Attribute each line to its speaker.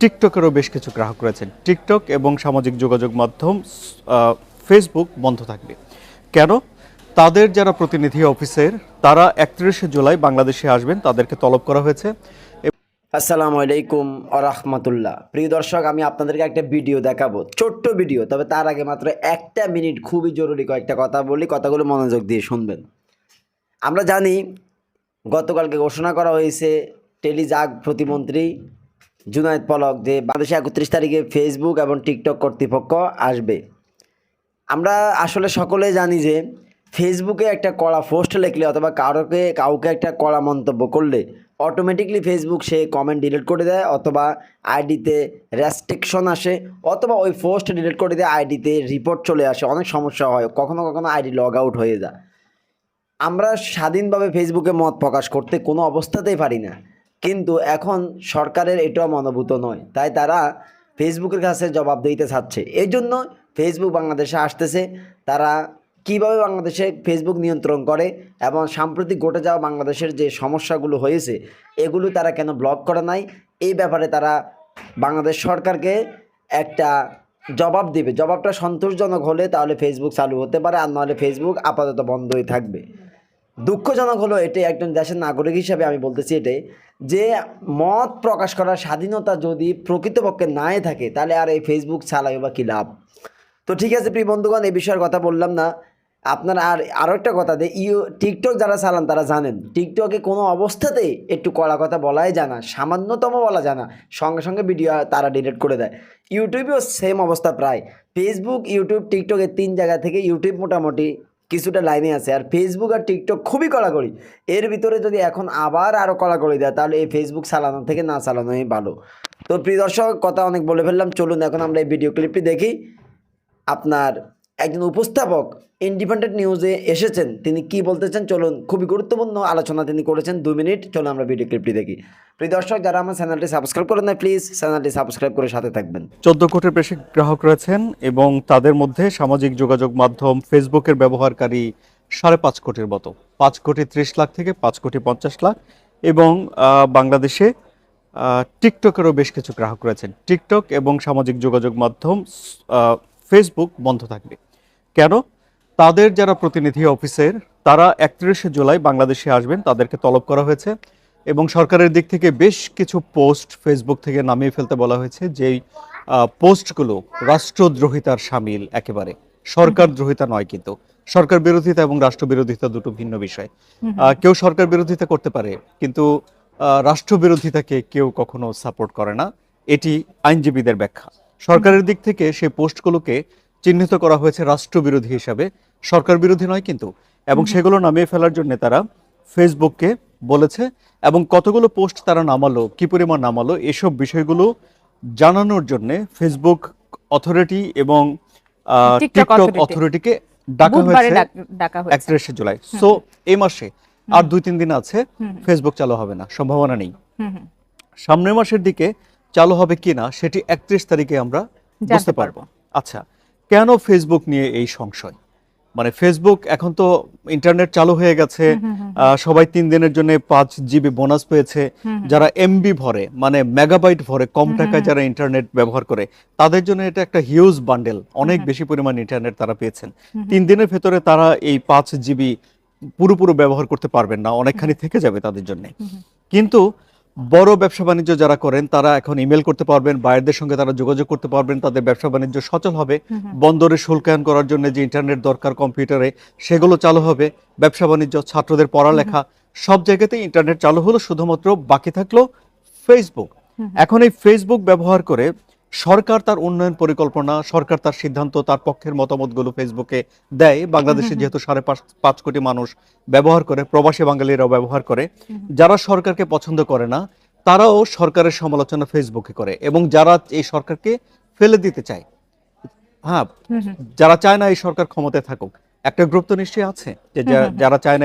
Speaker 1: টিকটকেরও বেশ কিছু গ্রাহক রয়েছেন। টিকটক এবং সামাজিক যোগাযোগ মাধ্যম ফেসবুক বন্ধ থাকবে কেন? তাদের যারা প্রতিনিধি অফিসের তারা 31শে জুলাই বাংলাদেশে আসবেন, তাদেরকে তলব করা হয়েছে।
Speaker 2: আসসালামু আলাইকুম রাহমাতুল্লাহ। প্রিয় দর্শক, আমি আপনাদেরকে একটা ভিডিও দেখাবো, ছোট্ট ভিডিও, তবে তার আগে মাত্র একটা মিনিট খুবই জরুরি কয়েকটা কথা বলি, কথাগুলো মনোযোগ দিয়ে শুনবেন। আমরা জানি গতকালকে ঘোষণা করা হয়েছে টেলিজাগ প্রতিমন্ত্রী জুনায়েদ পলক যে বাংলাদেশে 31 তারিখে ফেসবুক এবং টিকটক কর্তৃপক্ষ আসবে। আমরা আসলে সকলেই জানি যে ফেসবুকে একটা কড়া পোস্ট লিখলে অথবা কাউকে একটা কড়া মন্তব্য করলে অটোমেটিকলি ফেসবুক সে কমেন্ট ডিলিট করে দেয়, অথবা আইডিতে রেস্ট্রিকশন আসে, অথবা ওই পোস্ট ডিলিট করে দেয়, আইডিতে রিপোর্ট চলে আসে, অনেক সমস্যা হয়, কখনো কখনো আইডি লগ আউট হয়ে যায়। আমরা স্বাধীনভাবে ফেসবুকে মত প্রকাশ করতে কোনো অবস্থাতেই পারি না, কিন্তু এখন সরকারের এটাও মনোভূত নয়, তাই তারা ফেসবুকের কাছে জবাব দিতে চাচ্ছে। এই জন্য ফেসবুক বাংলাদেশে আসতেছে। তারা কিভাবে বাংলাদেশে ফেসবুক নিয়ন্ত্রণ করে এবং সাম্প্রতিক ঘটে যাওয়া বাংলাদেশের যে সমস্যাগুলো হয়েছে এগুলো তারা কেন ব্লক করে নাই, এই ব্যাপারে তারা বাংলাদেশ সরকারকে একটা জবাব দিবে। জবাবটা সন্তোষজনক হলে তাহলে ফেসবুক চালু হতে পারে, আর নাহলে ফেসবুক আপাতত বন্ধই থাকবে। দুঃখজনক হলো এটাই, একজন দেশের নাগরিক হিসাবে আমি বলতেছি এটাই, যে মত প্রকাশ করার স্বাধীনতা যদি প্রকৃতপক্ষে নাই থাকে তাহলে আর এই ফেসবুক চালাই বা কী লাভ। তো ঠিক আছে প্রিয় বন্ধুগণ, এই বিষয়ের কথা বললাম না। আপনারা আরও একটা কথা টিকটক যারা চালান তারা জানেন টিকটকে কোনো অবস্থাতেই একটু কড়া কথা বলাই যায় না, সামান্যতম বলা যায় না, সঙ্গে সঙ্গে ভিডিও তারা ডিলিট করে দেয়। ইউটিউবেও সেম অবস্থা প্রায়। ফেসবুক, ইউটিউব, টিকটক এই তিন জায়গা থেকে ইউটিউব মোটামুটি কিছুটা লাইনে আছে, আর ফেসবুক আর টিকটক খুবই কড়াকড়ি। এর ভিতরে যদি এখন আবার আরও কড়াকড়ি দেয় তাহলে এই ফেসবুক চালানো থেকে না চালানোই ভালো। তো প্রিয় দর্শক, কথা অনেক বলে ফেললাম, চলুন এখন আমরা এই ভিডিও ক্লিপটি দেখি। আপনার একজন উপস্থাপক ইন্ডিপেন্ডেন্ট নিউজে এসেছেন, তিনি কি বলতেছেন চলুন, খুবই গুরুত্বপূর্ণ আলোচনা তিনি করেছেন, 2 মিনিট, চলুন আমরা ভিডিও ক্লিপটি দেখি। প্রিয় দর্শক, যারা আমার চ্যানেলটি সাবস্ক্রাইব করেন না প্লিজ চ্যানেলটি সাবস্ক্রাইব করে সাথে থাকবেন।
Speaker 1: 14 কোটির বেশি গ্রাহক রয়েছেন এবং তাদের মধ্যে সামাজিক যোগাযোগ মাধ্যম ফেসবুকের ব্যবহারকারী 5.5 কোটির মতো, 5 কোটি 30 লাখ থেকে 5 কোটি 50 লাখ। এবং বাংলাদেশে টিকটকেরও বেশ কিছু গ্রাহক রয়েছেন। টিকটক এবং সামাজিক যোগাযোগ মাধ্যম ফেসবুক বন্ধ থাকবে কেন? তাদের যারা প্রতিনিধি অফিসের তারা 31শে জুলাই বাংলাদেশে আসবেন, তাদেরকে তলব করা হয়েছে। এবং সরকারের দিক থেকে বেশ কিছু পোস্ট ফেসবুক থেকে নামিয়ে ফেলতে বলা হয়েছে, যেই পোস্টগুলো রাষ্ট্রদ্রোহিতার শামিল, একেবারে সরকার দ্রোহিতা নয়। কিন্তু সরকার বিরোধিতা এবং রাষ্ট্র বিরোধিতা দুটো ভিন্ন বিষয়। কেউ সরকার বিরোধিতা করতে পারে, কিন্তু রাষ্ট্র বিরোধিতাকে কেউ কখনো সাপোর্ট করে না, এটি আইনজীবীদের ব্যাখ্যা। সরকারের দিক থেকে সেই পোস্টগুলোকে চিহ্নিত করা হয়েছে রাষ্ট্রবিরোধী হিসাবে, সরকার বিরোধী নয় কিন্তু। এবং সেগুলো নামিয়ে ফেলার জন্য তারা ফেসবুককে বলেছে, এবং কতগুলো পোস্ট তারা নামালো, কি পরিমাণ নামালো, এসব বিষয়গুলো জানানোর জন্য ফেসবুক অথরিটি এবং টিকটক অথরিটিকে ডাকা হয়েছে 31শে জুলাই। সো এই মাসে আর 2-3 দিন আছে, ফেসবুক চালু হবে না, সম্ভাবনা নেই। সামনের মাসের দিকে চালু হবে কিনা সেটি 31 তারিখে আমরা বুঝতে পারবো। আচ্ছা, কেন ফেসবুক নিয়ে এই সংশয়? মানে ফেসবুক এখন তো ইন্টারনেট চালু হয়ে গেছে, সবাই 3 দিনের জন্য 5 জিবি বোনাস পেয়েছে। যারা এমবি ভরে, মানে মেগাবাইট ভরে, কম টাকায় যারা ইন্টারনেট ব্যবহার করে, তাদের জন্য এটা একটা হিউজ বান্ডেল, অনেক বেশি পরিমাণ ইন্টারনেট তারা পেয়েছেন। 3 দিনের ভেতরে তারা এই 5 জিবি পুরোপুরি ব্যবহার করতে পারবেন না, অনেকখানি থেকে যাবে তাদের জন্য। কিন্তু বড় ব্যবসা বাণিজ্য যারা করেন তারা এখন ইমেল করতে পারবেন, বাইরের সঙ্গে তারা যোগাযোগ করতে পারবেন, তাদের ব্যবসা বাণিজ্য সচল হবে। বন্দরে শুল্কায়ন করার জন্য যে ইন্টারনেট দরকার কম্পিউটারে, সেগুলো চালু হবে। ব্যবসা বাণিজ্য, ছাত্রদের পড়ালেখা, সব জায়গাতেই ইন্টারনেট চালু হলো, শুধুমাত্র বাকি থাকলো ফেসবুক। এখন এই ফেসবুক ব্যবহার করে সরকার তার উন্নয়ন পরিকল্পনা, সরকার তার সিদ্ধান্ত, তার পক্ষের মতামতগুলো ফেসবুকে দেয়। বাংলাদেশে যেহেতু 5.5 কোটি মানুষ ব্যবহার করে, প্রবাসী বাঙালিরাও ব্যবহার করে, যারা সরকারকে পছন্দ করে না তারাও সরকারের সমালোচনা ফেসবুকে করে, এবং যারা এই সরকারকে ফেলে দিতে চায়, হ্যাঁ, যারা চায় না এই সরকার ক্ষমতায় থাকুক, একটা গ্রুপ তো নিশ্চয়ই আছে যে যারা চায় না